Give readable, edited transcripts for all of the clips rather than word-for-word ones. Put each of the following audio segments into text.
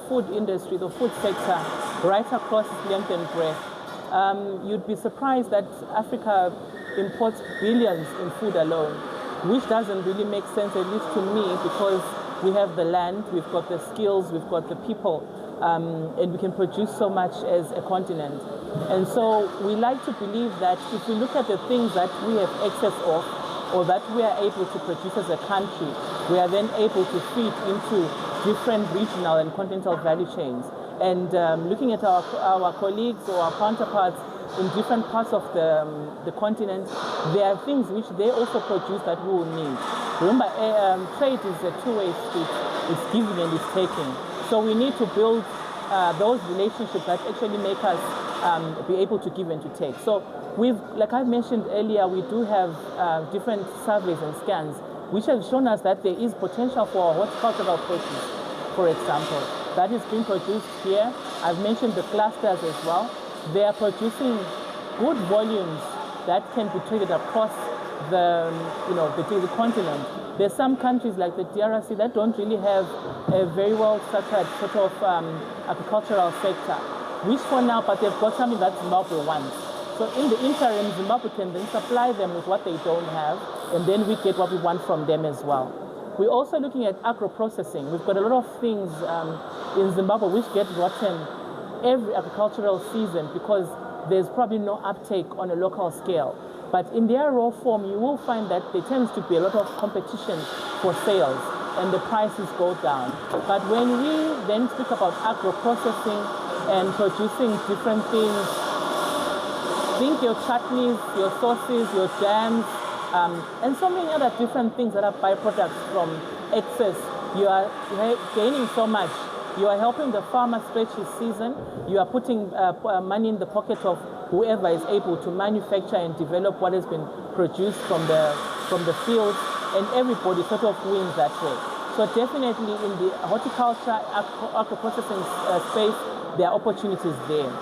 food industry, the food sector, right across its length and breadth. You'd be surprised that Africa imports billions in food alone, which doesn't really make sense, at least to me, because we have the land, we've got the skills, we've got the people, and we can produce so much as a continent. And so we like to believe that if we look at the things that we have excess of, or that we are able to produce as a country, we are then able to feed into different regional and continental value chains. And looking at our colleagues or our counterparts in different parts of the continent, there are things which they also produce that we will need. Remember, trade is a two-way street. It's giving and it's taking. So we need to build those relationships that actually make us be able to give and to take. So we've, like I mentioned earlier, we do have different surveys and scans which have shown us that there is potential for horticultural produce, for example, that is being produced here. I've mentioned the clusters as well. They are producing good volumes that can be traded across the continent. There's some countries like the DRC that don't really have a very well structured sort of agricultural sector, which for now, but they've got something that Zimbabwe wants. So in the interim, Zimbabwe can then supply them with what they don't have, and then we get what we want from them as well. We're also looking at agro-processing. We've got a lot of things in Zimbabwe which get rotten every agricultural season because there's probably no uptake on a local scale. But in their raw form, you will find that there tends to be a lot of competition for sales and the prices go down. But when we then speak about agro-processing and producing different things, think your chutneys, your sauces, your jams, and so many other different things that are byproducts from excess, you are gaining so much. You are helping the farmer stretch his season. You are putting money in the pocket of whoever is able to manufacture and develop what has been produced from the fields, and everybody sort of wins that way. So definitely in the horticulture, agro-processing space, there are opportunities there.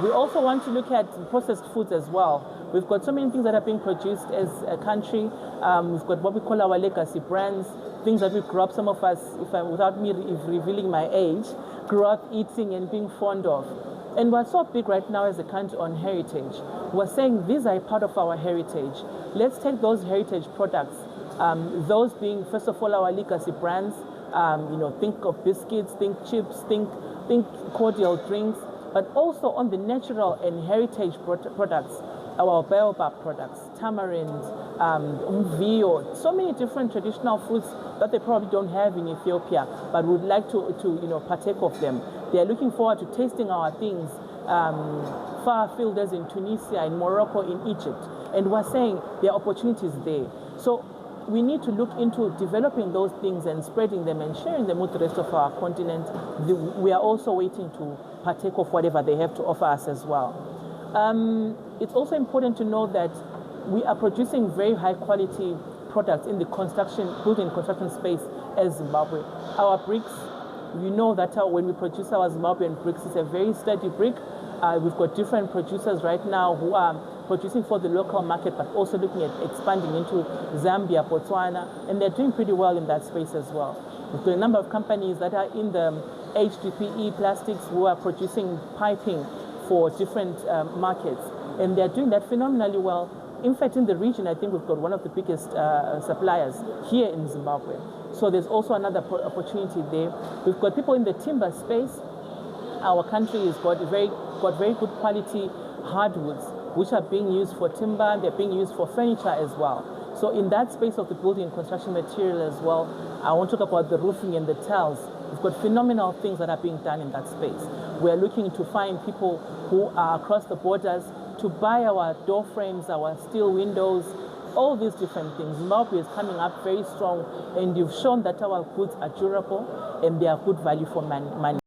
We also want to look at processed foods as well. We've got so many things that are being produced as a country. We've got what we call our legacy brands, things that we grew up, some of us, without me revealing my age, grew up eating and being fond of. And we're so big right now as a country on heritage. We're saying these are a part of our heritage. Let's take those heritage products, those being, first of all, our legacy brands. Think of biscuits, think chips, think cordial drinks, but also on the natural and heritage products, our baobab products, tamarind, umviyo, so many different traditional fruits that they probably don't have in Ethiopia, but would like to partake of them. They are looking forward to tasting our things far afield, as in Tunisia, in Morocco, in Egypt. And we're saying there are opportunities there. So we need to look into developing those things and spreading them and sharing them with the rest of our continent. We are also waiting to partake of whatever they have to offer us as well. It's also important to know that we are producing very high quality products in the building construction space as Zimbabwe. Our bricks, we know that when we produce our Zimbabwean bricks, it's a very sturdy brick. We've got different producers right now who are producing for the local market, but also looking at expanding into Zambia, Botswana, and they're doing pretty well in that space as well. We've got a number of companies that are in the HDPE plastics who are producing piping for different markets, and they're doing that phenomenally well. In fact, in the region, I think we've got one of the biggest suppliers here in Zimbabwe. So there's also another opportunity there. We've got people in the timber space. Our country has got very good quality hardwoods, which are being used for timber, they're being used for furniture as well. So in that space of the building and construction material as well, I want to talk about the roofing and the tiles. We've got phenomenal things that are being done in that space. We're looking to find people who are across the borders to buy our door frames, our steel windows, all these different things. Zimbabwe is coming up very strong, and you've shown that our goods are durable and they are good value for money.